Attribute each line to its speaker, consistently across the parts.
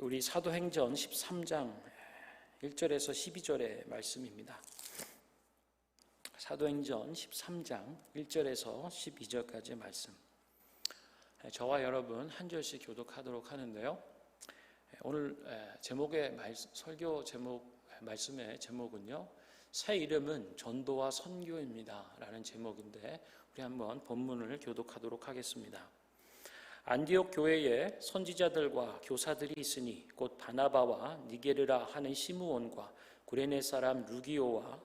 Speaker 1: 우리 사도행전 13장 1절에서 12절의 말씀입니다. 사도행전 13장 1절에서 12절까지의 말씀. 저와 여러분 한 절씩 교독하도록 하는데요. 오늘 설교 말씀의 제목은요, 새 이름은 전도와 선교입니다 라는 제목인데, 우리 한번 본문을 교독하도록 하겠습니다. 안디옥 교회에 선지자들과 교사들이 있으니 곧 바나바와 니게르라 하는 시므온과 구레네 사람 루기오와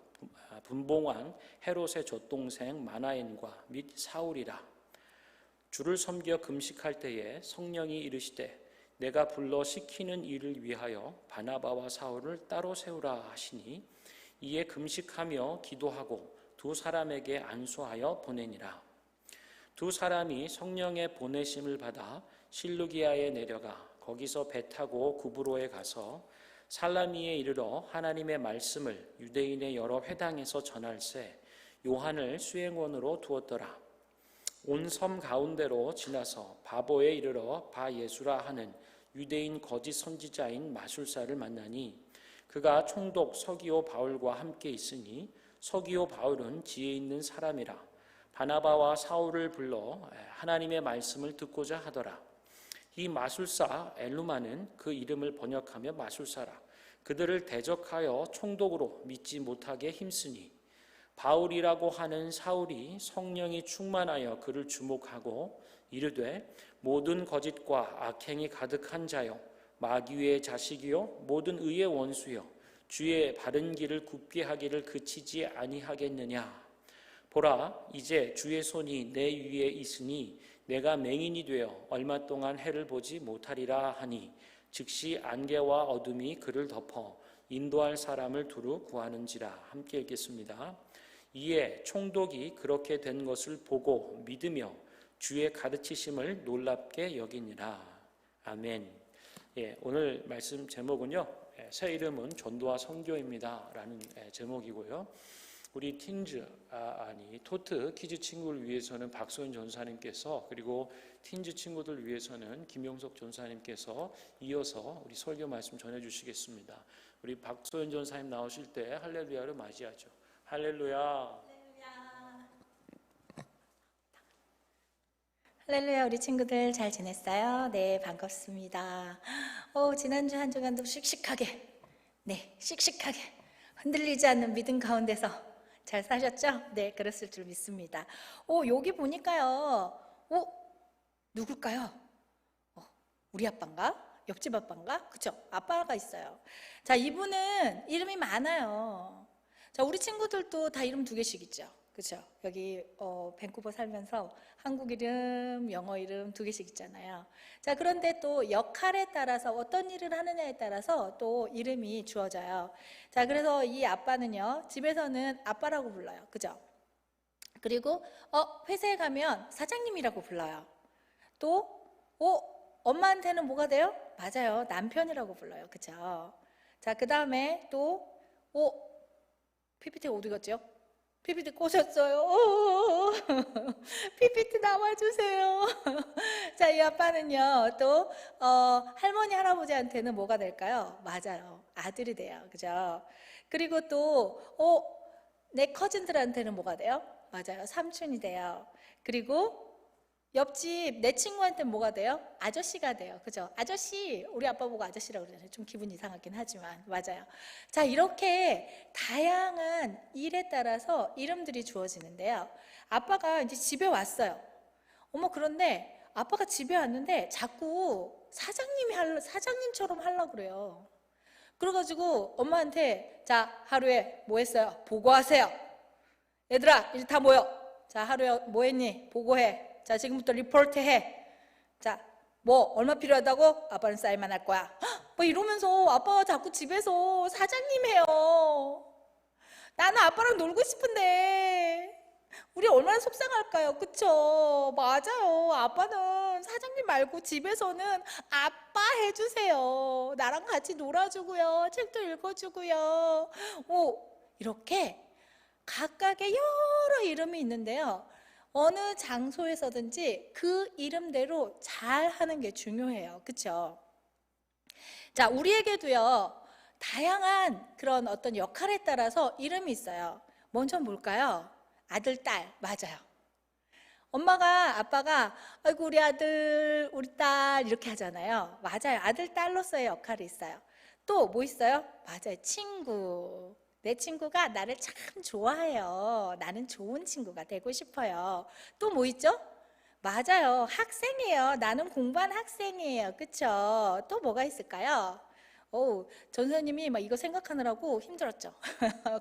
Speaker 1: 분봉한 헤롯의 젖동생 마나엔과 및 사울이라. 주를 섬겨 금식할 때에 성령이 이르시되 내가 불러 시키는 일을 위하여 바나바와 사울을 따로 세우라 하시니, 이에 금식하며 기도하고 두 사람에게 안수하여 보내니라. 두 사람이 성령의 보내심을 받아 실루기아에 내려가 거기서 배 타고 구브로에 가서 살라미에 이르러 하나님의 말씀을 유대인의 여러 회당에서 전할세 요한을 수행원으로 두었더라. 온 섬 가운데로 지나서 바보에 이르러 바예수라 하는 유대인 거짓 선지자인 마술사를 만나니, 그가 총독 서기오 바울과 함께 있으니 서기오 바울은 지혜 있는 사람이라. 바나바와 사울을 불러 하나님의 말씀을 듣고자 하더라. 이 마술사 엘루마는 그 이름을 번역하며 마술사라. 그들을 대적하여 총독으로 믿지 못하게 힘쓰니, 바울이라고 하는 사울이 성령이 충만하여 그를 주목하고 이르되, 모든 거짓과 악행이 가득한 자여, 마귀의 자식이요 모든 의의 원수여, 주의 바른 길을 굽게 하기를 그치지 아니하겠느냐. 보라, 이제 주의 손이 내 위에 있으니 내가 맹인이 되어 얼마 동안 해를 보지 못하리라 하니, 즉시 안개와 어둠이 그를 덮어 인도할 사람을 두루 구하는지라. 함께 읽겠습니다. 이에 총독이 그렇게 된 것을 보고 믿으며 주의 가르치심을 놀랍게 여기니라. 아멘. 오늘 말씀 제목은요, 새 이름은 전도와 선교입니다 라는 제목이고요. 우리 토트 키즈 친구를 위해서는 박소연 전사님께서, 그리고 틴즈 친구들 위해서는 김용석 전사님께서 이어서 우리 설교 말씀 전해주시겠습니다. 우리 박소연 전사님 나오실 때 할렐루야를 맞이하죠. 할렐루야.
Speaker 2: 할렐루야. 우리 친구들 잘 지냈어요? 네, 반갑습니다. 지난주 한 주간도 씩씩하게 흔들리지 않는 믿음 가운데서 잘 사셨죠? 네, 그랬을 줄 믿습니다. 여기 보니까요, 누굴까요? 우리 아빠인가? 옆집 아빠인가? 그쵸? 아빠가 있어요. 자, 이분은 이름이 많아요. 자, 우리 친구들도 다 이름 2개씩 있죠? 그쵸? 여기 밴쿠버 살면서 한국 이름, 영어 이름 2개씩 있잖아요. 자, 그런데 또 역할에 따라서 어떤 일을 하느냐에 따라서 또 이름이 주어져요. 자, 그래서 이 아빠는요, 집에서는 아빠라고 불러요. 그죠? 그리고 회사에 가면 사장님이라고 불러요. 또 엄마한테는 뭐가 돼요? 맞아요, 남편이라고 불러요. 그죠? 자, 그 다음에 또 PPT가 어디 갔죠? PPT 꼬셨어요. PPT 나와주세요. 자, 이 아빠는요, 또 할머니 할아버지한테는 뭐가 될까요? 맞아요, 아들이 돼요. 그죠? 그리고 또 내 커진들한테는 뭐가 돼요? 맞아요, 삼촌이 돼요. 그리고 옆집 내 친구한테는 뭐가 돼요? 아저씨가 돼요. 그죠? 아저씨, 우리 아빠 보고 아저씨라고 그러잖아요. 좀 기분 이상하긴 하지만 맞아요. 자, 이렇게 다양한 일에 따라서 이름들이 주어지는데요. 아빠가 이제 집에 왔어요. 그런데 아빠가 집에 왔는데 자꾸 사장님처럼 하려고 그래요. 그래가지고 엄마한테, 자, 하루에 뭐 했어요? 보고하세요. 얘들아, 이제 다 모여. 자, 하루에 뭐 했니? 보고해. 자, 지금부터 리포트 해. 자, 뭐 얼마 필요하다고? 아빠는 사인만 할 거야. 뭐 이러면서 아빠가 자꾸 집에서 사장님 해요. 나는 아빠랑 놀고 싶은데 우리 얼마나 속상할까요? 그쵸? 맞아요. 아빠는 사장님 말고 집에서는 아빠 해주세요. 나랑 같이 놀아주고요, 책도 읽어주고요. 이렇게 각각의 여러 이름이 있는데요, 어느 장소에서든지 그 이름대로 잘 하는 게 중요해요. 그쵸? 자, 우리에게도요, 다양한 그런 어떤 역할에 따라서 이름이 있어요. 먼저 뭘까요? 아들, 딸. 맞아요. 엄마가, 아빠가, 아이고, 우리 아들, 우리 딸, 이렇게 하잖아요. 맞아요. 아들, 딸로서의 역할이 있어요. 또 뭐 있어요? 맞아요. 친구. 내 친구가 나를 참 좋아해요. 나는 좋은 친구가 되고 싶어요. 또 뭐 있죠? 맞아요. 학생이에요. 나는 공부하는 학생이에요. 그쵸? 또 뭐가 있을까요? 전선님이 막 이거 생각하느라고 힘들었죠.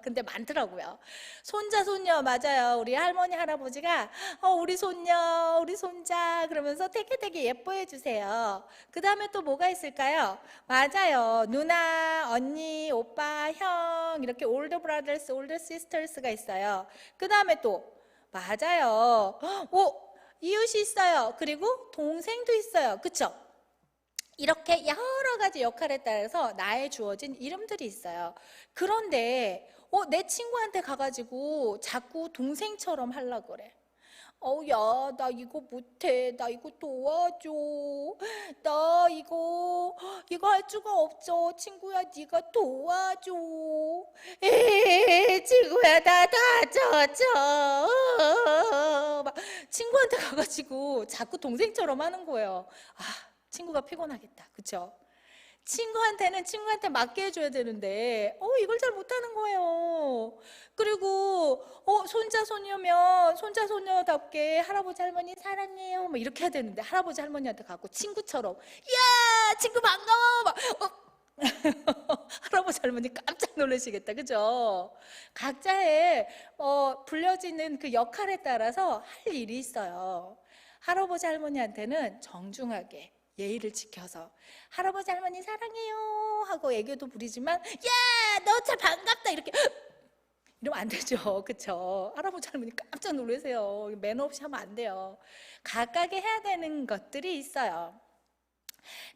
Speaker 2: 근데 많더라고요. 손자, 손녀, 맞아요. 우리 할머니, 할아버지가, 우리 손녀, 우리 손자, 그러면서 되게 예뻐해 주세요. 그 다음에 또 뭐가 있을까요? 맞아요. 누나, 언니, 오빠, 형, 이렇게 older brothers, older sisters가 있어요. 그 다음에 또, 맞아요. 이웃이 있어요. 그리고 동생도 있어요. 그쵸? 이렇게 여러 가지 역할에 따라서 나의 주어진 이름들이 있어요. 그런데 내 친구한테 가가지고 자꾸 동생처럼 하려고 그래. 야, 나 이거 못해. 나 이거 도와줘. 나 이거 할 수가 없어. 친구야, 네가 도와줘. 친구야, 나 도와줘. 막 친구한테 가가지고 자꾸 동생처럼 하는 거예요. 친구가 피곤하겠다. 그쵸? 친구한테는 친구한테 맞게 해줘야 되는데 이걸 잘 못하는 거예요. 그리고 손자 손녀면 손자 손녀답게 할아버지 할머니 사랑해요 뭐 이렇게 해야 되는데 할아버지 할머니한테 가고 친구처럼 야 친구 반가워 막 할아버지 할머니 깜짝 놀라시겠다. 그죠? 각자의 불려지는 그 역할에 따라서 할 일이 있어요. 할아버지 할머니한테는 정중하게 예의를 지켜서 할아버지 할머니 사랑해요 하고 애교도 부리지만 야 너 참 반갑다 이렇게 이러면 안 되죠. 그쵸? 할아버지 할머니 깜짝 놀라세요. 매너 없이 하면 안 돼요. 각각의 해야 되는 것들이 있어요.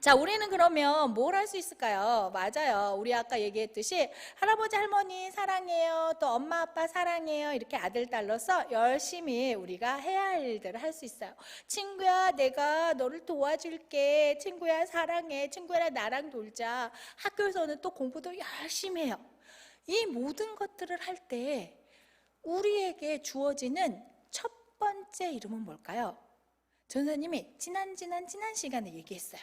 Speaker 2: 자, 우리는 그러면 뭘 할 수 있을까요? 맞아요. 우리 아까 얘기했듯이 할아버지 할머니 사랑해요. 또 엄마 아빠 사랑해요. 이렇게 아들 딸로서 열심히 우리가 해야 할 일들을 할 수 있어요. 친구야, 내가 너를 도와줄게. 친구야, 사랑해. 친구야, 나랑 놀자. 학교에서는 또 공부도 열심히 해요. 이 모든 것들을 할 때 우리에게 주어지는 첫 번째 이름은 뭘까요? 전사님이 지난 시간에 얘기했어요.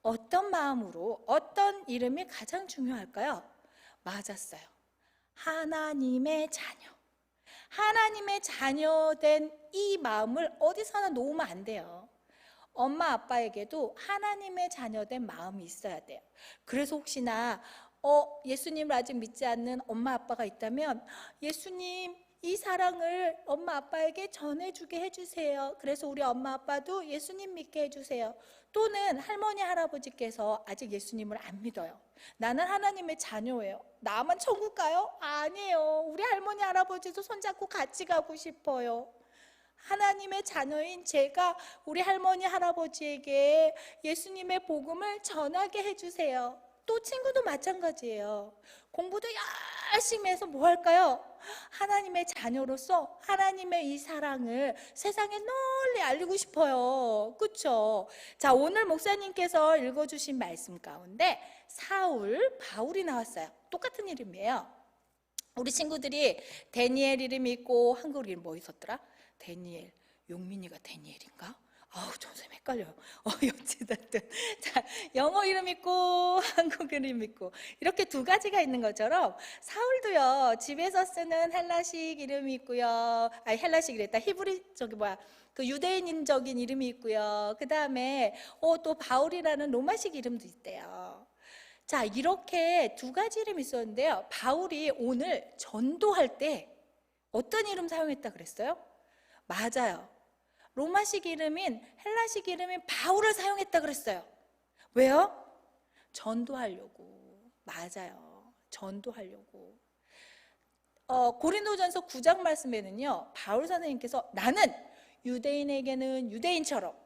Speaker 2: 어떤 마음으로 어떤 이름이 가장 중요할까요? 맞았어요. 하나님의 자녀. 하나님의 자녀된 이 마음을 어디서나 놓으면 안 돼요. 엄마 아빠에게도 하나님의 자녀된 마음이 있어야 돼요. 그래서 혹시나 예수님을 아직 믿지 않는 엄마 아빠가 있다면 예수님 이 사랑을 엄마 아빠에게 전해주게 해주세요. 그래서 우리 엄마 아빠도 예수님 믿게 해주세요. 또는 할머니 할아버지께서 아직 예수님을 안 믿어요. 나는 하나님의 자녀예요. 나만 천국 가요? 아니에요. 우리 할머니 할아버지도 손잡고 같이 가고 싶어요. 하나님의 자녀인 제가 우리 할머니 할아버지에게 예수님의 복음을 전하게 해주세요. 또 친구도 마찬가지예요. 공부도 열심히 해서 뭐 할까요? 하나님의 자녀로서 하나님의 이 사랑을 세상에 널리 알리고 싶어요. 그렇죠? 자, 오늘 목사님께서 읽어주신 말씀 가운데 사울, 바울이 나왔어요. 똑같은 이름이에요. 우리 친구들이 데니엘 이름 있고 한국 이름 뭐 있었더라? 데니엘, 용민이가 데니엘인가? 저 선생님 헷갈려요. 어찌됐든. 자, 영어 이름 있고, 한국 이름 있고, 이렇게 두 가지가 있는 것처럼, 사울도요, 집에서 쓰는 헬라식 이름이 있고요. 헬라식이랬다. 그 유대인적인 이름이 있고요. 그 다음에, 또 바울이라는 로마식 이름도 있대요. 자, 이렇게 두 가지 이름이 있었는데요. 바울이 오늘 전도할 때 어떤 이름 사용했다 그랬어요? 맞아요. 로마식 이름인 헬라식 이름인 바울을 사용했다 그랬어요. 왜요? 전도하려고. 맞아요. 전도하려고. 고린도전서 9장 말씀에는요. 바울 선생님께서 나는 유대인에게는 유대인처럼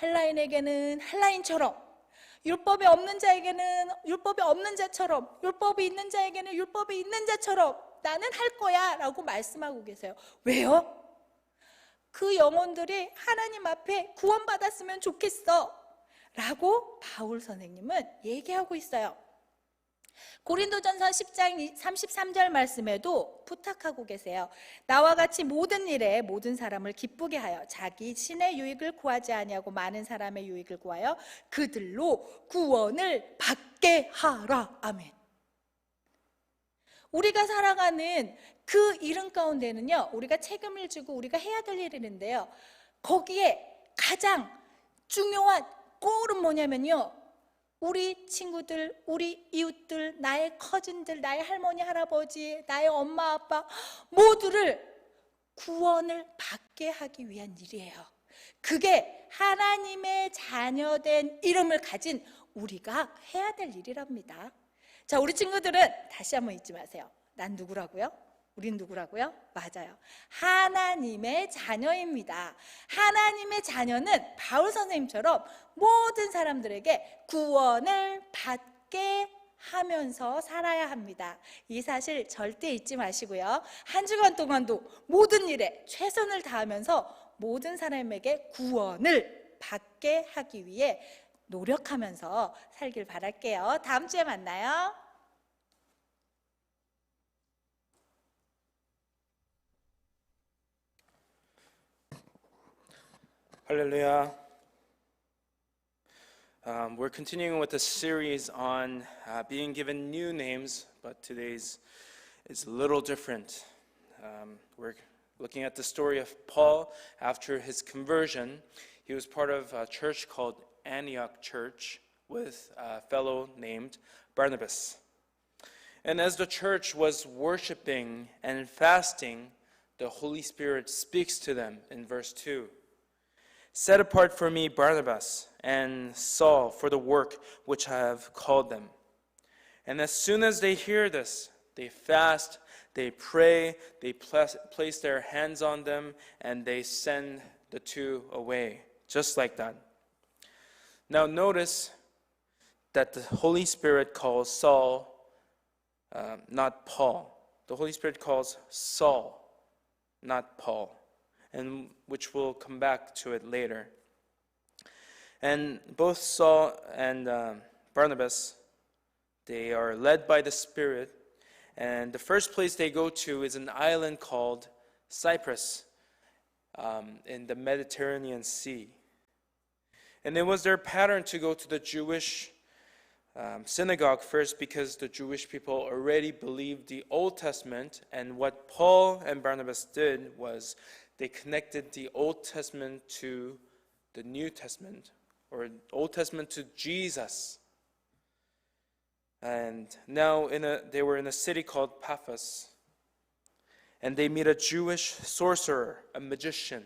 Speaker 2: 헬라인에게는 헬라인처럼 율법이 없는 자에게는 율법이 없는 자처럼 율법이 있는 자에게는 율법이 있는 자처럼 나는 할 거야 라고 말씀하고 계세요. 왜요? 그 영혼들이 하나님 앞에 구원받았으면 좋겠어 라고 바울 선생님은 얘기하고 있어요. 고린도전서 10장 33절 말씀에도 부탁하고 계세요. 나와 같이 모든 일에 모든 사람을 기쁘게 하여 자기 신의 유익을 구하지 아니하고 많은 사람의 유익을 구하여 그들로 구원을 받게 하라. 아멘. 우리가 살아가는 그 이름 가운데는요, 우리가 책임을 지고 우리가 해야 될 일이 있는데요, 거기에 가장 중요한 골은 뭐냐면요, 우리 친구들, 우리 이웃들, 나의 커진들, 나의 할머니, 할아버지, 나의 엄마, 아빠 모두를 구원을 받게 하기 위한 일이에요. 그게 하나님의 자녀된 이름을 가진 우리가 해야 될 일이랍니다. 자, 우리 친구들은 다시 한번 잊지 마세요. 난 누구라고요? 우린 누구라고요? 맞아요. 하나님의 자녀입니다. 하나님의 자녀는 바울 선생님처럼 모든 사람들에게 구원을 받게 하면서 살아야 합니다. 이 사실 절대 잊지 마시고요. 한 주간 동안도 모든 일에 최선을 다하면서 모든 사람에게 구원을 받게 하기 위해 노력하면서 살길 바랄게요. 다음 주에 만나요.
Speaker 3: Hallelujah. We're continuing with a series on being given new names, but today's is a little different. We're looking at the story of Paul after his conversion. He was part of a church called Antioch Church with a fellow named Barnabas. And as the church was worshiping and fasting, the Holy Spirit speaks to them in verse 2. Set apart for me Barnabas and Saul for the work which I have called them. And as soon as they hear this, they fast, they pray, they place their hands on them, and they send the two away, just like that. Now notice that the Holy Spirit calls Saul, not Paul. The Holy Spirit calls Saul, not Paul, and which we'll come back to it later. And both Saul and Barnabas, they are led by the Spirit, and the first place they go to is an island called Cyprus in the Mediterranean Sea. And it was their pattern to go to the Jewish synagogue first because the Jewish people already believed the Old Testament, and what Paul and Barnabas did was they connected the Old Testament to the New Testament, or Old Testament to Jesus. And now they were in a city called Paphos, and they meet a Jewish sorcerer, a magician,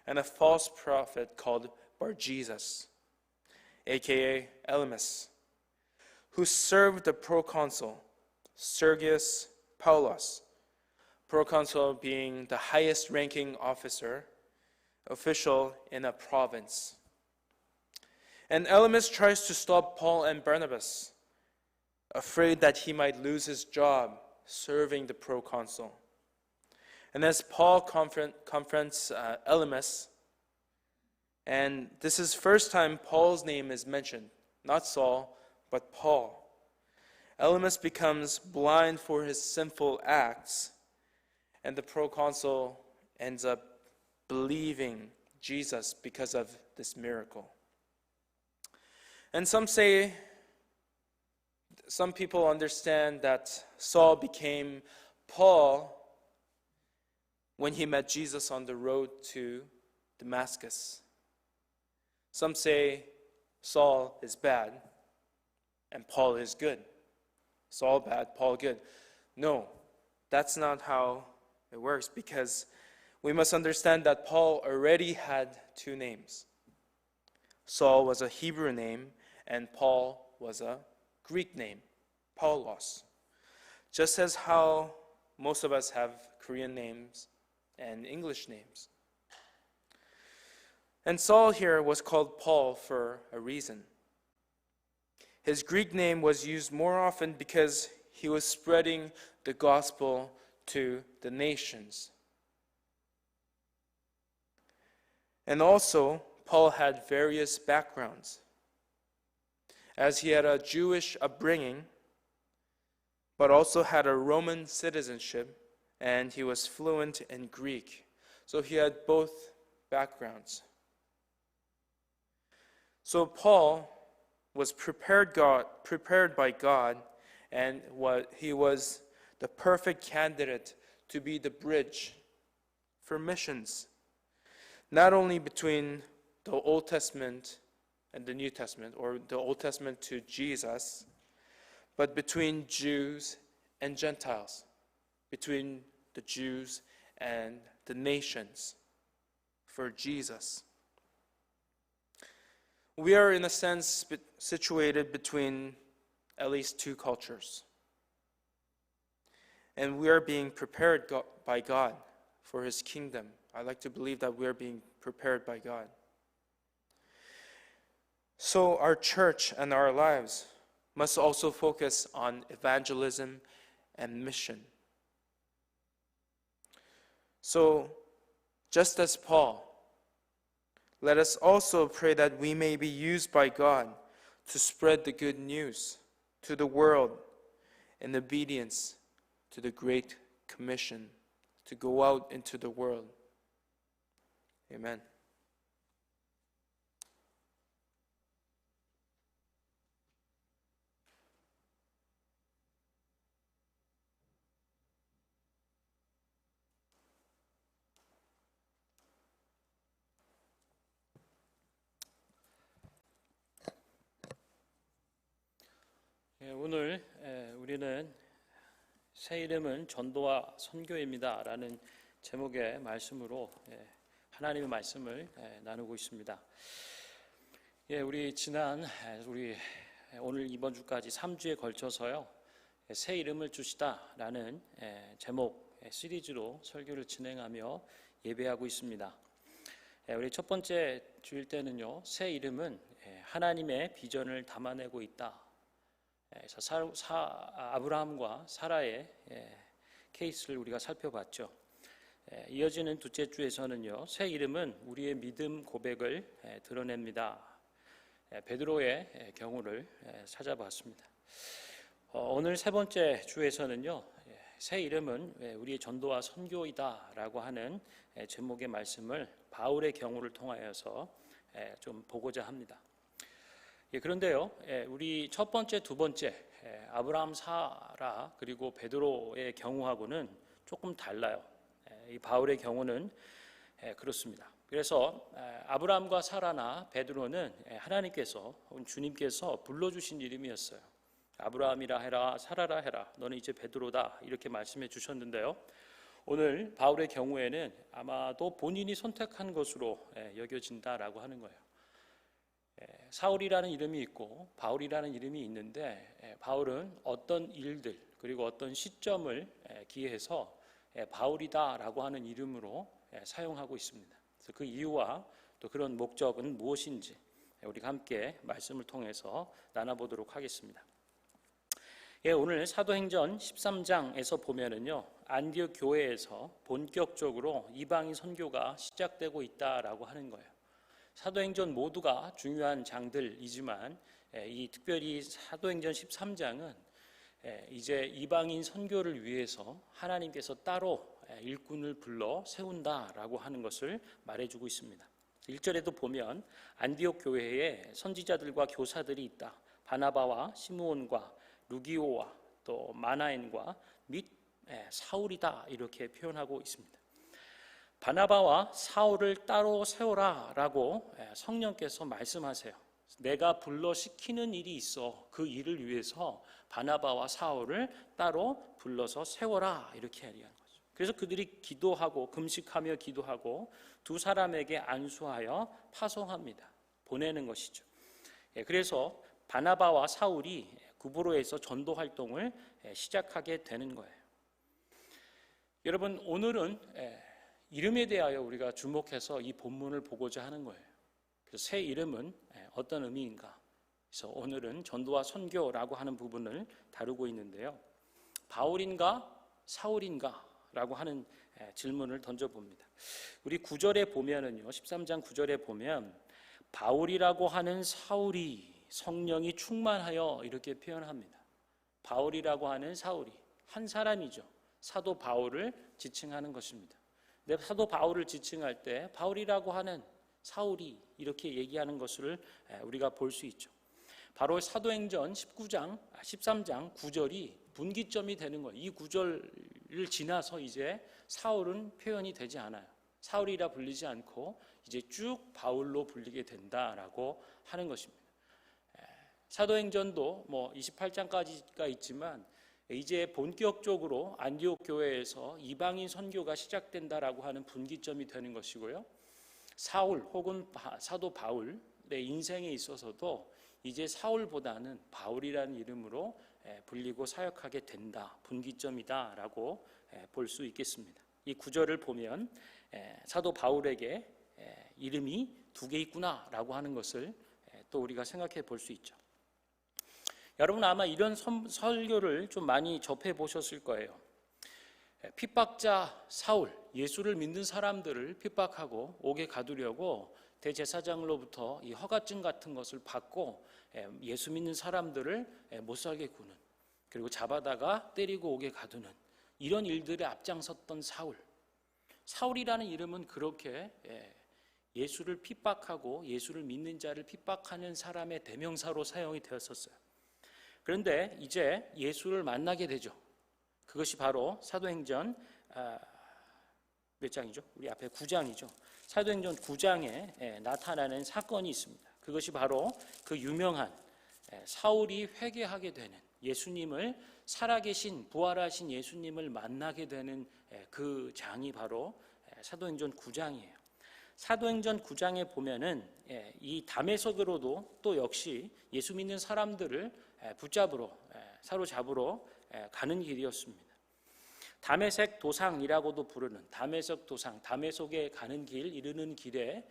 Speaker 3: and a false prophet called Bar-Jesus, aka Elymas, who served the proconsul, Sergius Paulus, proconsul being the highest ranking official in a province. And Elymas tries to stop Paul and Barnabas, afraid that he might lose his job serving the proconsul. And as Paul confronts Elymas, and this is first time Paul's name is mentioned, not Saul, but Paul. Elymas becomes blind for his sinful acts, and the proconsul ends up believing Jesus because of this miracle. And some people understand that Saul became Paul when he met Jesus on the road to Damascus. Some say Saul is bad and Paul is good. Saul bad, Paul good. No, that's not how it works, because we must understand that Paul already had two names. Saul was a Hebrew name and Paul was a Greek name, Paulos. Just as how most of us have Korean names and English names. And Saul here was called Paul for a reason. His Greek name was used more often because he was spreading the gospel to the nations. And also, Paul had various backgrounds. as he had a Jewish upbringing, but also had a Roman citizenship, and he was fluent in Greek. So he had both backgrounds. So Paul was prepared by God, and he was the perfect candidate to be the bridge for missions, not only between the Old Testament and the New Testament, or the Old Testament to Jesus, but between Jews and Gentiles, between the Jews and the nations, for Jesus. We are, in a sense, situated between at least two cultures. And we are being prepared by God for His kingdom. I like to believe that we are being prepared by God. So our church and our lives must also focus on evangelism and mission. So, just as Paul, let us also pray that we may be used by God to spread the good news to the world in obedience to the Great Commission to go out into the world. Amen.
Speaker 1: 오늘 우리는 새 이름은 전도와 선교입니다 라는 제목의 말씀으로 하나님의 말씀을 나누고 있습니다. 우리 오늘 이번 주까지 3주에 걸쳐서요, 새 이름을 주시다 라는 제목 시리즈로 설교를 진행하며 예배하고 있습니다. 우리 첫 번째 주일 때는요, 새 이름은 하나님의 비전을 담아내고 있다. 아브라함과 사라의 케이스를 우리가 살펴봤죠. 이어지는 둘째 주에서는요, 새 이름은 우리의 믿음 고백을 드러냅니다. 베드로의 경우를 찾아봤습니다. 오늘 세 번째 주에서는요, 새 이름은 우리의 전도와 선교이다라고 하는 제목의 말씀을 바울의 경우를 통하여서 좀 보고자 합니다. 그런데요, 우리 첫 번째, 두 번째 아브라함, 사라 그리고 베드로의 경우하고는 조금 달라요. 이 바울의 경우는 그렇습니다. 그래서 아브라함과 사라나 베드로는 하나님께서, 주님께서 불러주신 이름이었어요. 아브라함이라 해라, 사라라 해라, 너는 이제 베드로다, 이렇게 말씀해 주셨는데요, 오늘 바울의 경우에는 아마도 본인이 선택한 것으로 여겨진다라고 하는 거예요. 사울이라는 이름이 있고 바울이라는 이름이 있는데, 바울은 어떤 일들 그리고 어떤 시점을 기해서 바울이다라고 하는 이름으로 사용하고 있습니다. 그래서 그 이유와 또 그런 목적은 무엇인지 우리가 함께 말씀을 통해서 나눠보도록 하겠습니다. 오늘 사도행전 13장에서 보면은요, 안디옥 교회에서 본격적으로 이방인 선교가 시작되고 있다라고 하는 거예요. 사도행전 모두가 중요한 장들이지만 이 특별히 사도행전 13장은 이제 이방인 선교를 위해서 하나님께서 따로 일꾼을 불러 세운다라고 하는 것을 말해주고 있습니다. 1절에도 보면 안디옥 교회에 선지자들과 교사들이 있다. 바나바와 시므온과 루기오와 또 마나엔과 및 사울이다, 이렇게 표현하고 있습니다. 바나바와 사울을 따로 세워라 라고 성령께서 말씀하세요. 내가 불러 시키는 일이 있어. 그 일을 위해서 바나바와 사울을 따로 불러서 세워라, 이렇게 얘기하는 거죠. 그래서 그들이 기도하고 금식하며 기도하고 두 사람에게 안수하여 파송합니다. 보내는 것이죠. 그래서 바나바와 사울이 구브로에서 전도 활동을 시작하게 되는 거예요. 여러분, 오늘은 이름에 대하여 우리가 주목해서 이 본문을 보고자 하는 거예요. 그래서 새 이름은 어떤 의미인가? 그래서 오늘은 전도와 선교라고 하는 부분을 다루고 있는데요, 바울인가 사울인가? 라고 하는 질문을 던져봅니다. 우리 9절에 보면은요, 13장 9절에 보면 바울이라고 하는 사울이 성령이 충만하여 이렇게 표현합니다. 바울이라고 하는 사울이 한 사람이죠. 사도 바울을 지칭하는 것입니다. 근데 사도 바울을 지칭할 때 바울이라고 하는 사울이 이렇게 얘기하는 것을 우리가 볼 수 있죠. 바로 사도행전 13장 9절이 분기점이 되는 거예요. 이 구절을 지나서 이제 사울은 표현이 되지 않아요. 사울이라 불리지 않고 이제 쭉 바울로 불리게 된다라고 하는 것입니다. 사도행전도 28장까지가 있지만 이제 본격적으로 안디옥 교회에서 이방인 선교가 시작된다라고 하는 분기점이 되는 것이고요. 사울 혹은 사도 바울의 인생에 있어서도 이제 사울보다는 바울이라는 이름으로 불리고 사역하게 된다, 분기점이다라고 볼 수 있겠습니다. 이 구절을 보면 사도 바울에게 이름이 두 개 있구나라고 하는 것을 또 우리가 생각해 볼 수 있죠. 여러분 아마 이런 설교를 좀 많이 접해 보셨을 거예요. 핍박자 사울, 예수를 믿는 사람들을 핍박하고 옥에 가두려고 대제사장으로부터 이 허가증 같은 것을 받고 예수 믿는 사람들을 못 살게 구는, 그리고 잡아다가 때리고 옥에 가두는 이런 일들에 앞장섰던 사울. 사울이라는 이름은 그렇게 예수를 핍박하고 예수를 믿는 자를 핍박하는 사람의 대명사로 사용이 되었었어요. 그런데 이제 예수를 만나게 되죠. 그것이 바로 사도행전 몇 장이죠? 우리 앞에 9장이죠. 사도행전 9장에 나타나는 사건이 있습니다. 그것이 바로 그 유명한 사울이 회개하게 되는, 예수님을 살아계신 부활하신 예수님을 만나게 되는 그 장이 바로 사도행전 9장이에요. 사도행전 9장에 보면은 이 다메섹으로도 또 역시 예수 믿는 사람들을 사로잡으러 가는 길이었습니다. 다메섹 도상이라고도 부르는 다메섹 도상, 다메섹에 가는 길, 이르는 길에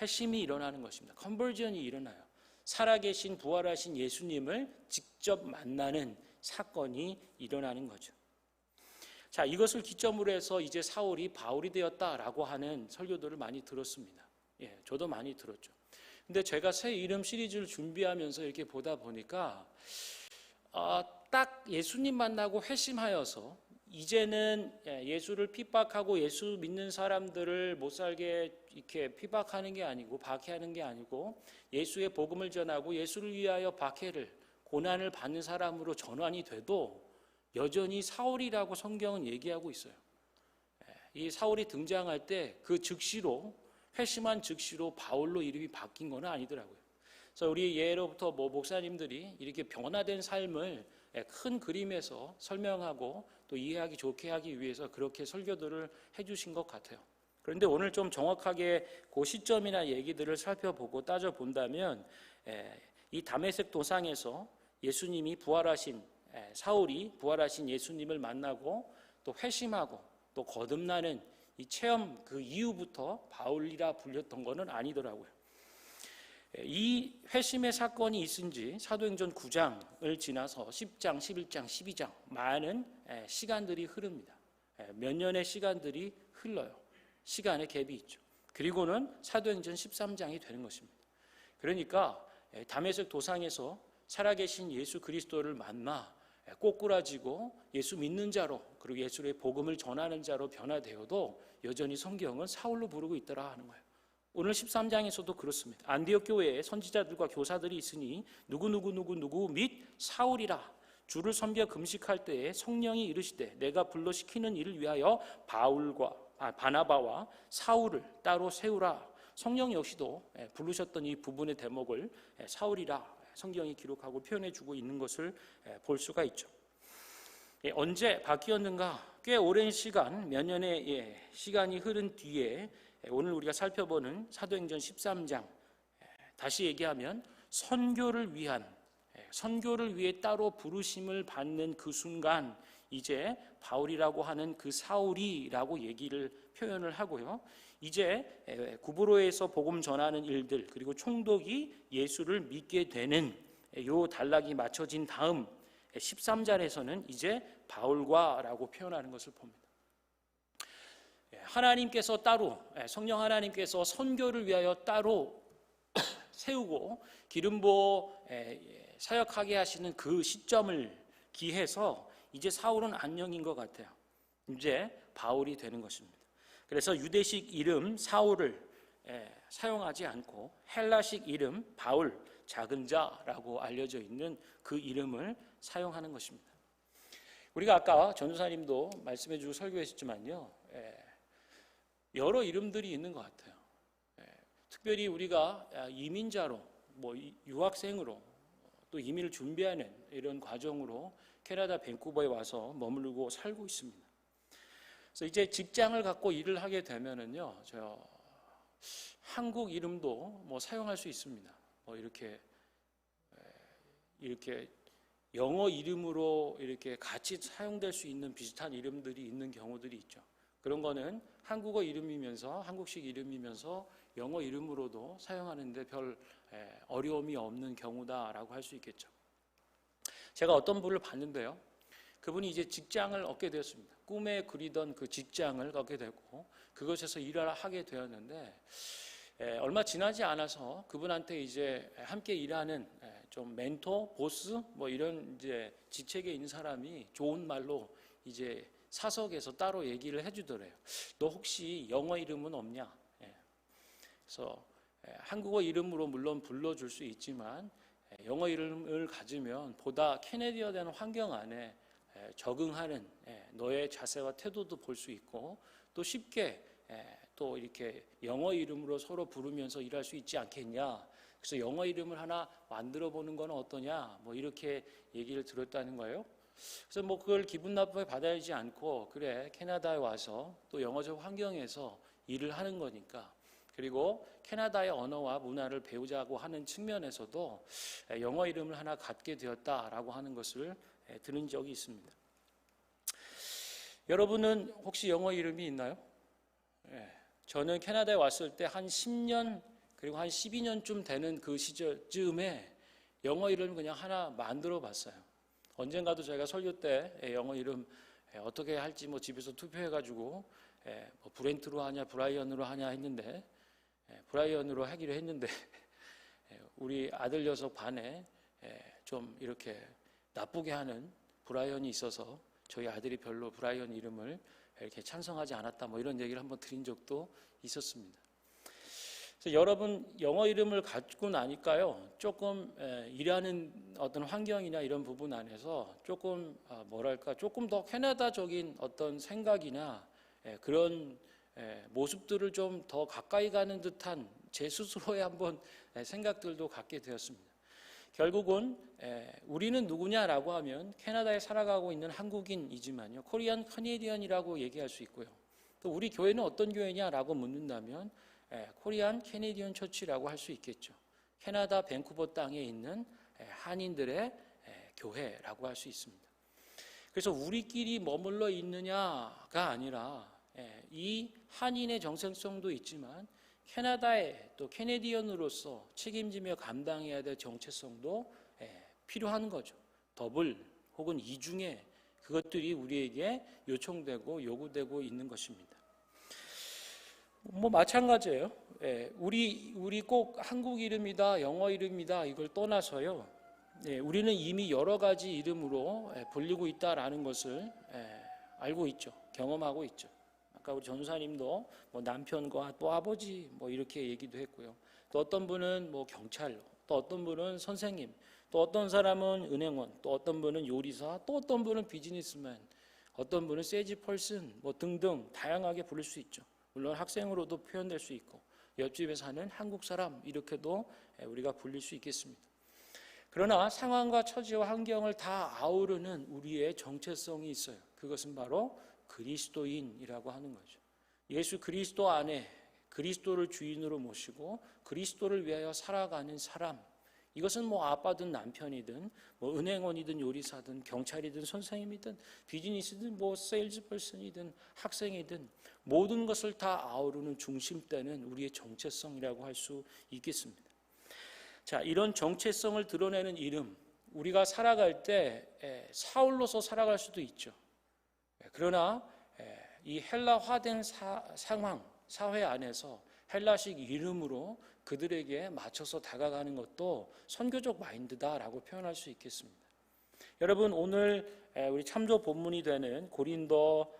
Speaker 1: 회심이 일어나는 것입니다. 컨버전이 일어나요. 살아계신 부활하신 예수님을 직접 만나는 사건이 일어나는 거죠. 자, 이것을 기점으로 해서 이제 사울이 바울이 되었다라고 하는 설교들을 많이 들었습니다. 저도 많이 들었죠. 근데 제가 새 이름 시리즈를 준비하면서 이렇게 보다 보니까 딱 예수님 만나고 회심하여서 이제는 예수를 핍박하고 예수 믿는 사람들을 못 살게 이렇게 핍박하는 게 아니고 박해하는 게 아니고 예수의 복음을 전하고 예수를 위하여 박해를 고난을 받는 사람으로 전환이 돼도 여전히 사울이라고 성경은 얘기하고 있어요. 이 사울이 등장할 때 그 즉시로 회심한 즉시로 바울로 이름이 바뀐 건 아니더라고요. 그래서 우리 예로부터 목사님들이 이렇게 변화된 삶을 큰 그림에서 설명하고 또 이해하기 좋게 하기 위해서 그렇게 설교들을 해주신 것 같아요. 그런데 오늘 좀 정확하게 그 시점이나 얘기들을 살펴보고 따져본다면 이 다메섹 도상에서 예수님이 부활하신 사울이 부활하신 예수님을 만나고 또 회심하고 또 거듭나는 이 체험 그 이후부터 바울이라 불렸던 것은 아니더라고요. 이 회심의 사건이 있은 지 사도행전 9장을 지나서 10장, 11장, 12장 많은 시간들이 흐릅니다. 몇 년의 시간들이 흘러요. 시간의 갭이 있죠. 그리고는 사도행전 13장이 되는 것입니다. 그러니까 다메섹 도상에서 살아계신 예수 그리스도를 만나 꼬꾸라지고 예수 믿는 자로, 그리고 예수의 복음을 전하는 자로 변화되어도 여전히 성경은 사울로 부르고 있더라 하는 거예요. 오늘 13장에서도 그렇습니다. 안디옥 교회에 선지자들과 교사들이 있으니 누구 및 사울이라 주를 섬겨 금식할 때에 성령이 이르시되 내가 불러 시키는 일을 위하여 바나바와 사울을 따로 세우라. 성령 역시도 부르셨던 이 부분의 대목을 사울이라 성경이 기록하고 표현해 주고 있는 것을 볼 수가 있죠. 언제 바뀌었는가? 꽤 오랜 시간, 몇 년의 시간이 흐른 뒤에 오늘 우리가 살펴보는 사도행전 13장, 다시 얘기하면 선교를 위해 따로 부르심을 받는 그 순간 이제 바울이라고 하는 그 사울이라고 얘기를 표현을 하고요. 이제 구브로에서 복음 전하는 일들, 그리고 총독이 예수를 믿게 되는 요 단락이 맞춰진 다음 13절에서는 이제 바울과라고 표현하는 것을 봅니다. 하나님께서 따로, 성령 하나님께서 선교를 위하여 따로 세우고 기름 부어 사역하게 하시는 그 시점을 기해서 이제 사울은 안녕인 것 같아요. 이제 바울이 되는 것입니다. 그래서 유대식 이름 사울을 사용하지 않고 헬라식 이름 바울, 작은 자라고 알려져 있는 그 이름을 사용하는 것입니다. 우리가 아까 전도사님도 말씀해 주고 설교했지만요, 여러 이름들이 있는 것 같아요. 특별히 우리가 이민자로, 유학생으로 또 이민을 준비하는 이런 과정으로 캐나다 밴쿠버에 와서 머물고 살고 있습니다. 그래서 이제 직장을 갖고 일을 하게 되면은요, 한국 이름도 사용할 수 있습니다. 이렇게 영어 이름으로 이렇게 같이 사용될 수 있는 비슷한 이름들이 있는 경우들이 있죠. 그런 거는 한국어 이름이면서 한국식 이름이면서 영어 이름으로도 사용하는데 별 어려움이 없는 경우다라고 할 수 있겠죠. 제가 어떤 분을 봤는데요. 그분이 이제 직장을 얻게 되었습니다. 꿈에 그리던 그 직장을 얻게 되고 그것에서 일을 하게 되었는데 얼마 지나지 않아서 그분한테 이제 함께 일하는 좀 멘토, 보스 이런 이제 직책에 있는 사람이 좋은 말로 이제 사석에서 따로 얘기를 해주더래요. 너 혹시 영어 이름은 없냐? 그래서 한국어 이름으로 물론 불러줄 수 있지만 영어 이름을 가지면 보다 캐네디어된 환경 안에 적응하는 너의 자세와 태도도 볼 수 있고 또 쉽게 또 이렇게 영어 이름으로 서로 부르면서 일할 수 있지 않겠냐. 그래서 영어 이름을 하나 만들어 보는 건 어떠냐. 이렇게 얘기를 들었다는 거예요. 그래서 그걸 기분 나쁘게 받아야지 않고 그래 캐나다에 와서 또 영어적 환경에서 일을 하는 거니까 그리고 캐나다의 언어와 문화를 배우자고 하는 측면에서도 영어 이름을 하나 갖게 되었다라고 하는 것을 들은 적이 있습니다. 여러분은 혹시 영어 이름이 있나요? 저는 캐나다에 왔을 때 한 10년 그리고 한 12년쯤 되는 그 시절쯤에 영어 이름을 그냥 하나 만들어 봤어요. 언젠가도 제가 설교 때 영어 이름 어떻게 할지 집에서 투표해가지고 브렌트로 하냐 브라이언으로 하냐 했는데 브라이언으로 하기로 했는데 우리 아들 녀석 반에 좀 이렇게 나쁘게 하는 브라이언이 있어서 저희 아들이 별로 브라이언 이름을 이렇게 찬성하지 않았다 이런 얘기를 한번 드린 적도 있었습니다. 그래서 여러분 영어 이름을 갖고 나니까요 조금 일하는 어떤 환경이나 이런 부분 안에서 조금 조금 더 캐나다적인 어떤 생각이나 그런 모습들을 좀 더 가까이 가는 듯한 제 스스로의 한번 생각들도 갖게 되었습니다. 결국은 우리는 누구냐라고 하면 캐나다에 살아가고 있는 한국인이지만요. 코리안 캐네디언이라고 얘기할 수 있고요. 또 우리 교회는 어떤 교회냐라고 묻는다면 코리안 캐네디언 처치라고 할 수 있겠죠. 캐나다 밴쿠버 땅에 있는 한인들의 교회라고 할 수 있습니다. 그래서 우리끼리 머물러 있느냐가 아니라 이 한인의 정체성도 있지만 캐나다의 또 캐네디언으로서 책임지며 감당해야 될 정체성도 필요한 거죠. 더블 혹은 이중에 그것들이 우리에게 요청되고 요구되고 있는 것입니다. 마찬가지예요. 우리 꼭 한국 이름이다, 영어 이름이다 이걸 떠나서요. 우리는 이미 여러 가지 이름으로 불리고 있다라는 것을 알고 있죠. 경험하고 있죠. 아까 우리 전사님도 남편과 또 아버지 이렇게 얘기도 했고요. 또 어떤 분은 경찰, 또 어떤 분은 선생님, 또 어떤 사람은 은행원, 또 어떤 분은 요리사, 또 어떤 분은 비즈니스맨, 어떤 분은 세지 펄슨 등등 다양하게 부를 수 있죠. 물론 학생으로도 표현될 수 있고 옆집에 사는 한국 사람 이렇게도 우리가 불릴 수 있겠습니다. 그러나 상황과 처지와 환경을 다 아우르는 우리의 정체성이 있어요. 그것은 바로 그리스도인이라고 하는 거죠. 예수 그리스도 안에 그리스도를 주인으로 모시고 그리스도를 위하여 살아가는 사람. 이것은 아빠든 남편이든 은행원이든 요리사든 경찰이든 선생님이든 비즈니스든 세일즈 퍼슨이든 학생이든 모든 것을 다 아우르는 중심대는 우리의 정체성이라고 할 수 있겠습니다. 자, 이런 정체성을 드러내는 이름, 우리가 살아갈 때 사울로서 살아갈 수도 있죠. 그러나 이 헬라화된 상황, 사회 안에서 헬라식 이름으로 그들에게 맞춰서 다가가는 것도 선교적 마인드다라고 표현할 수 있겠습니다. 여러분, 오늘 우리 참조 본문이 되는 고린도전서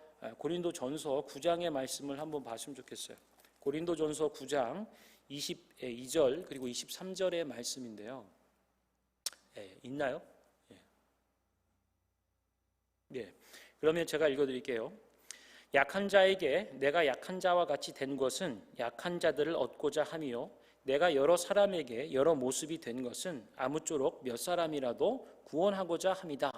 Speaker 1: 9장의 말씀을 한번 봤으면 좋겠어요. 고린도전서 9장 22절 그리고 23절의 말씀인데요. 있나요? 네. 그러면 제가 읽어드릴게요. 약한 자에게 내가 약한 자와 같이 된 것은 약한 자들을 얻고자 함이요 내가 여러 사람에게 여러 모습이 된 것은 아무쪼록 몇 사람이라도 구원하고자 함이다.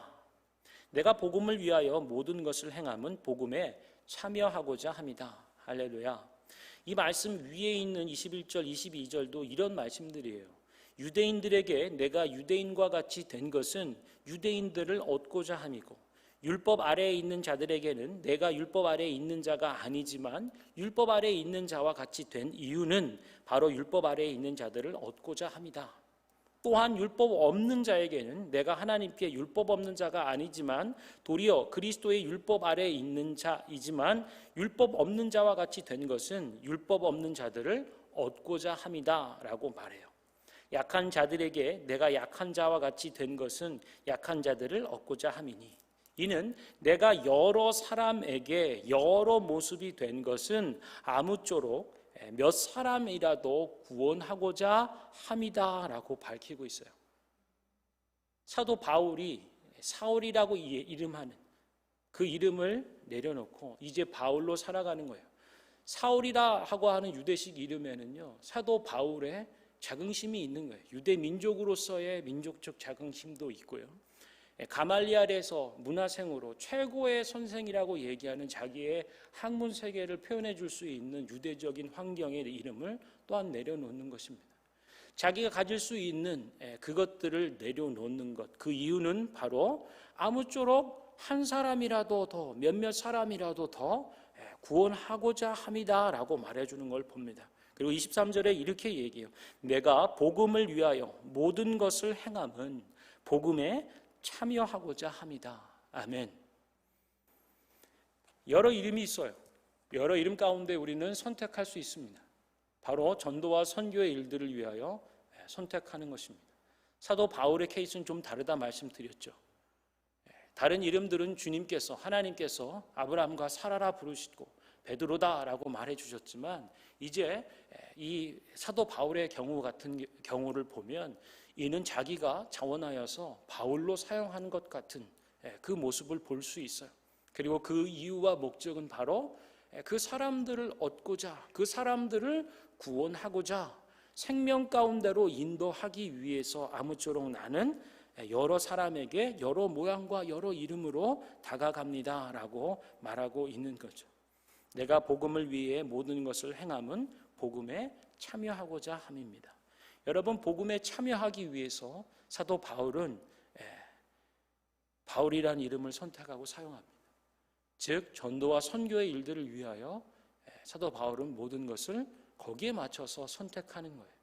Speaker 1: 내가 복음을 위하여 모든 것을 행함은 복음에 참여하고자 함이다. 할렐루야. 이 말씀 위에 있는 21절, 22절도 이런 말씀들이에요. 유대인들에게 내가 유대인과 같이 된 것은 유대인들을 얻고자 함이고, 율법 아래에 있는 자들에게는 내가 율법 아래에 있는 자가 아니지만 율법 아래에 있는 자와 같이 된 이유는 바로 율법 아래에 있는 자들을 얻고자 함이다. 또한 율법 없는 자에게는 내가 하나님께 율법 없는 자가 아니지만 도리어 그리스도의 율법 아래에 있는 자이지만 율법 없는 자와 같이 된 것은 율법 없는 자들을 얻고자 함이다 라고 말해요. 약한 자들에게 내가 약한 자와 같이 된 것은 약한 자들을 얻고자 함이니, 이는 내가 여러 사람에게 여러 모습이 된 것은 아무쪼록 몇 사람이라도 구원하고자 함이다라고 밝히고 있어요. 사도 바울이 사울이라고 이름하는 그 이름을 내려놓고 이제 바울로 살아가는 거예요. 사울이라 하고 하는 유대식 이름에는요, 사도 바울의 자긍심이 있는 거예요. 유대 민족으로서의 민족적 자긍심도 있고요. 가말리알에서 문화생으로 최고의 선생이라고 얘기하는 자기의 학문 세계를 표현해 줄 수 있는 유대적인 환경의 이름을 또한 내려놓는 것입니다. 자기가 가질 수 있는 그것들을 내려놓는 것, 그 이유는 바로 아무쪼록 한 사람이라도 더, 몇몇 사람이라도 더 구원하고자 함이다라고 말해주는 걸 봅니다. 그리고 23절에 이렇게 얘기해요. 내가 복음을 위하여 모든 것을 행함은 복음에 참여하고자 함이다. 아멘. 여러 이름이 있어요. 여러 이름 가운데 우리는 선택할 수 있습니다. 바로 전도와 선교의 일들을 위하여 선택하는 것입니다. 사도 바울의 케이스는 좀 다르다 말씀드렸죠. 다른 이름들은 주님께서, 하나님께서 아브라함과 사라라 부르시고 베드로다라고 말해 주셨지만, 이제 이 사도 바울의 경우 같은 경우를 보면 이는 자기가 자원하여서 바울로 사용하는 것 같은 그 모습을 볼 수 있어요. 그리고 그 이유와 목적은 바로 그 사람들을 얻고자, 그 사람들을 구원하고자 생명 가운데로 인도하기 위해서 아무쪼록 나는 여러 사람에게 여러 모양과 여러 이름으로 다가갑니다라고 말하고 있는 거죠. 내가 복음을 위해 모든 것을 행함은 복음에 참여하고자 함입니다. 여러분, 복음에 참여하기 위해서 사도 바울은 바울이라는 이름을 선택하고 사용합니다. 즉 전도와 선교의 일들을 위하여 사도 바울은 모든 것을 거기에 맞춰서 선택하는 거예요.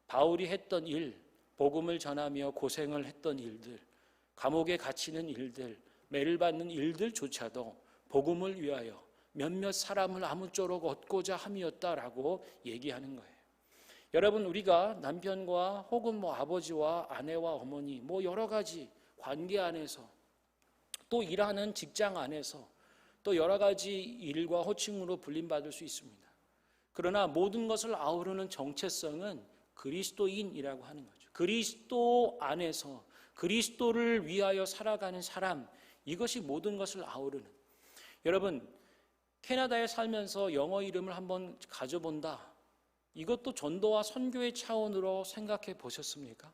Speaker 1: 바울이 했던 일, 복음을 전하며 고생을 했던 일들, 감옥에 갇히는 일들, 매를 받는 일들조차도 복음을 위하여 몇몇 사람을 아무쪼록 얻고자 함이었다라고 얘기하는 거예요. 여러분, 우리가 남편과 혹은 아버지와 아내와 어머니 여러 가지 관계 안에서, 또 일하는 직장 안에서 또 여러 가지 일과 호칭으로 불림받을 수 있습니다. 그러나 모든 것을 아우르는 정체성은 그리스도인이라고 하는 거죠. 그리스도 안에서 그리스도를 위하여 살아가는 사람, 이것이 모든 것을 아우르는. 여러분, 캐나다에 살면서 영어 이름을 한번 가져본다, 이것도 전도와 선교의 차원으로 생각해 보셨습니까?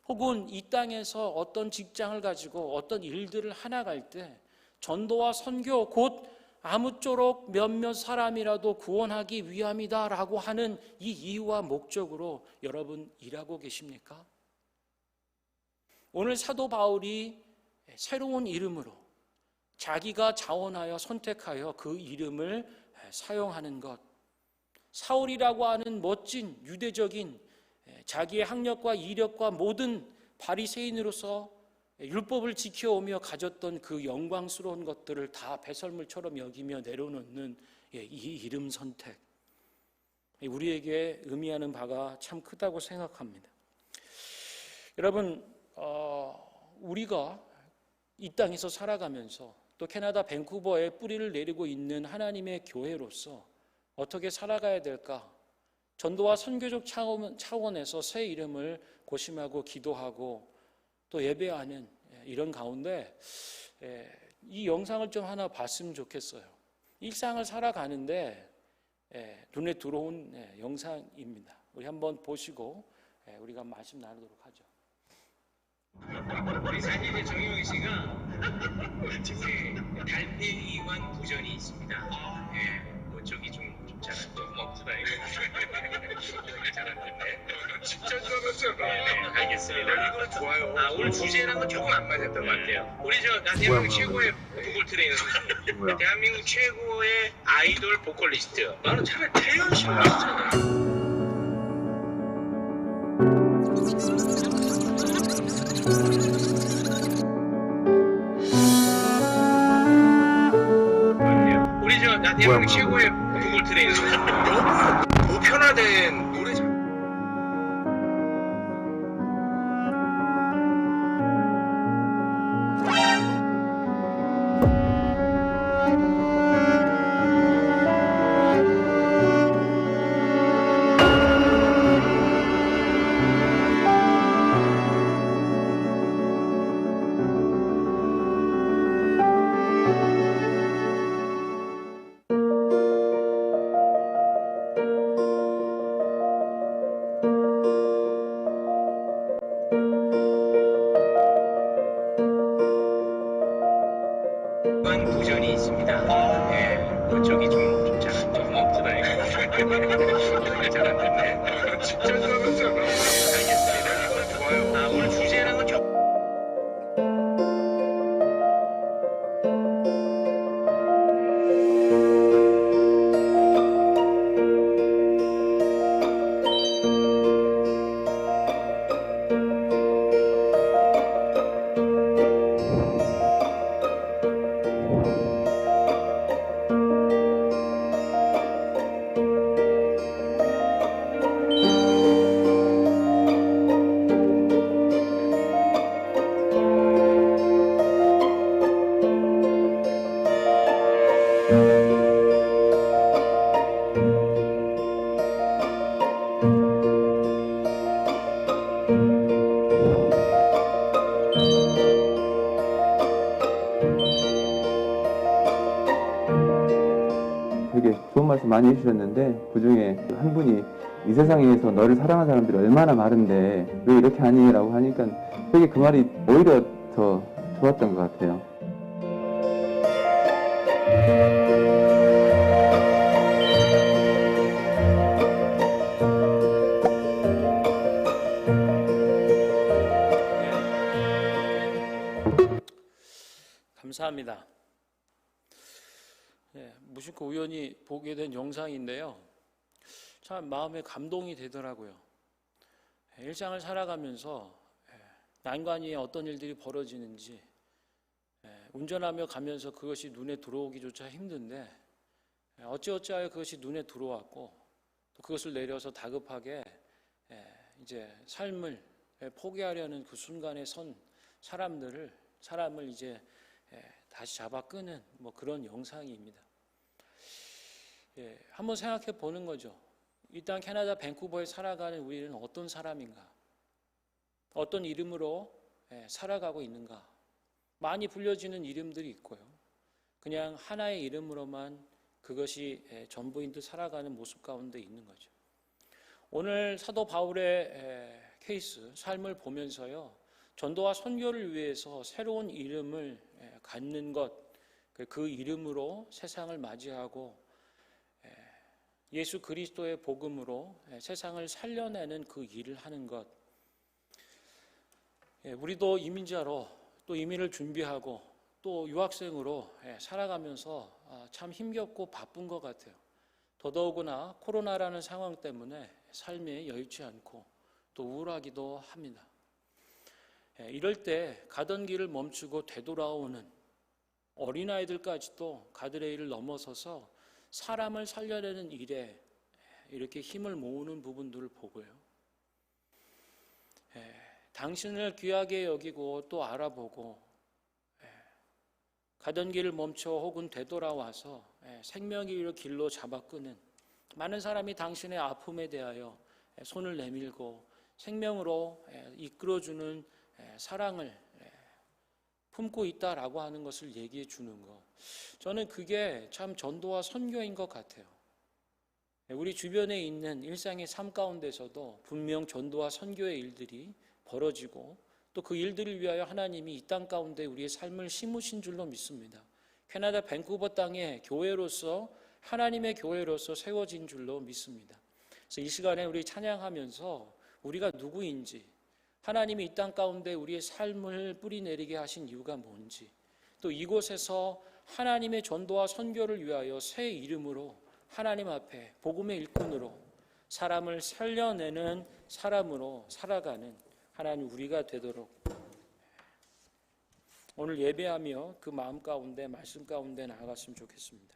Speaker 1: 혹은 이 땅에서 어떤 직장을 가지고 어떤 일들을 하나갈 때 전도와 선교, 곧 아무쪼록 몇몇 사람이라도 구원하기 위함이다라고 하는 이 이유와 목적으로 여러분 일하고 계십니까? 오늘 사도 바울이 새로운 이름으로 자기가 자원하여 선택하여 그 이름을 사용하는 것, 사울이라고 하는 멋진 유대적인 자기의 학력과 이력과 모든 바리새인으로서 율법을 지켜오며 가졌던 그 영광스러운 것들을 다 배설물처럼 여기며 내려놓는 이 이름 선택. 우리에게 의미하는 바가 참 크다고 생각합니다. 여러분, 우리가 이 땅에서 살아가면서 또 캐나다 밴쿠버에 뿌리를 내리고 있는 하나님의 교회로서 어떻게 살아가야 될까? 전도와 선교적 차원에서 새 이름을 고심하고 기도하고 또 예배하는 이런 가운데 이 영상을 좀 하나 봤으면 좋겠어요. 일상을 살아가는데 눈에 들어온 영상입니다. 우리 한번 보시고 우리가 말씀 나누도록 하죠.
Speaker 4: 우리 사진의 정영희 씨가 달팽이관 부전이 있습니다. 뭐 저기 좀 잘안 조금 없구나 이거. 잘안 됐네. 진짜 잘했잖아. 네, 알겠습니다. 이거는 좋아요. 오늘 주제랑은 조금 안 맞았던 것 같아요. 우리 나 대한민국 최고의 보컬 트레이너 선수. 대한민국 최고의 아이돌 보컬리스트. 나는 차라리 태연 씨가 있잖아. 우리 나 대한민국 최고의 보컬 트레이너 너무 보편화된 노래 잘. 부전이 있습니다. 뭐 저기 좀 잘안 조금 없구나 이거. 잘안 됐네. 진짜 잘했잖아. 알겠습니다. 이거는 좋아요. 오늘 주제랑은 좀.
Speaker 5: 되게 좋은 말씀 많이 해주셨는데 그중에 한 분이 이 세상에서 너를 사랑하는 사람들이 얼마나 많은데 왜 이렇게 하니? 라고 하니까 되게 그 말이 오히려 더 좋았던 것 같아요.
Speaker 1: 감사합니다. 무심코 우연히 보게 된 영상인데요. 참 마음에 감동이 되더라고요. 일상을 살아가면서 난관이 어떤 일들이 벌어지는지 운전하며 가면서 그것이 눈에 들어오기조차 힘든데 어찌어찌하여 그것이 눈에 들어왔고 또 그것을 내려서 다급하게 이제 삶을 포기하려는 그 순간에 선 사람을 이제 다시 잡아 끄는 뭐 그런 영상입니다. 한번 생각해 보는 거죠. 이 땅 캐나다 밴쿠버에 살아가는 우리는 어떤 사람인가? 어떤 이름으로 살아가고 있는가? 많이 불려지는 이름들이 있고요. 그냥 하나의 이름으로만 그것이 전부인 듯 살아가는 모습 가운데 있는 거죠. 오늘 사도 바울의 케이스, 삶을 보면서요. 전도와 선교를 위해서 새로운 이름을 갖는 것, 그 이름으로 세상을 맞이하고 예수 그리스도의 복음으로 세상을 살려내는 그 일을 하는 것. 우리도 이민자로 또 이민을 준비하고 또 유학생으로 살아가면서 참 힘겹고 바쁜 것 같아요. 더더구나 코로나라는 상황 때문에 삶에 여의치 않고 또 우울하기도 합니다. 이럴 때 가던 길을 멈추고 되돌아오는 어린아이들까지도 가드레일을 넘어서서 사람을 살려내는 일에 이렇게 힘을 모으는 부분들을 보고요. 당신을 귀하게 여기고 또 알아보고 가던 길을 멈춰 혹은 되돌아와서 생명의 길로 잡아 끄는 많은 사람이 당신의 아픔에 대하여 손을 내밀고 생명으로 이끌어주는 사랑을 품고 있다라고 하는 것을 얘기해 주는 것. 저는 그게 참 전도와 선교인 것 같아요. 우리 주변에 있는 일상의 삶 가운데서도 분명 전도와 선교의 일들이 벌어지고 또 그 일들을 위하여 하나님이 이 땅 가운데 우리의 삶을 심으신 줄로 믿습니다. 캐나다 밴쿠버 땅에 교회로서 하나님의 교회로서 세워진 줄로 믿습니다. 그래서 이 시간에 우리 찬양하면서 우리가 누구인지 하나님이 이 땅 가운데 우리의 삶을 뿌리내리게 하신 이유가 뭔지 또 이곳에서 하나님의 전도와 선교를 위하여 새 이름으로 하나님 앞에 복음의 일꾼으로 사람을 살려내는 사람으로 살아가는 하나님 우리가 되도록 오늘 예배하며 그 마음 가운데 말씀 가운데 나아갔으면 좋겠습니다.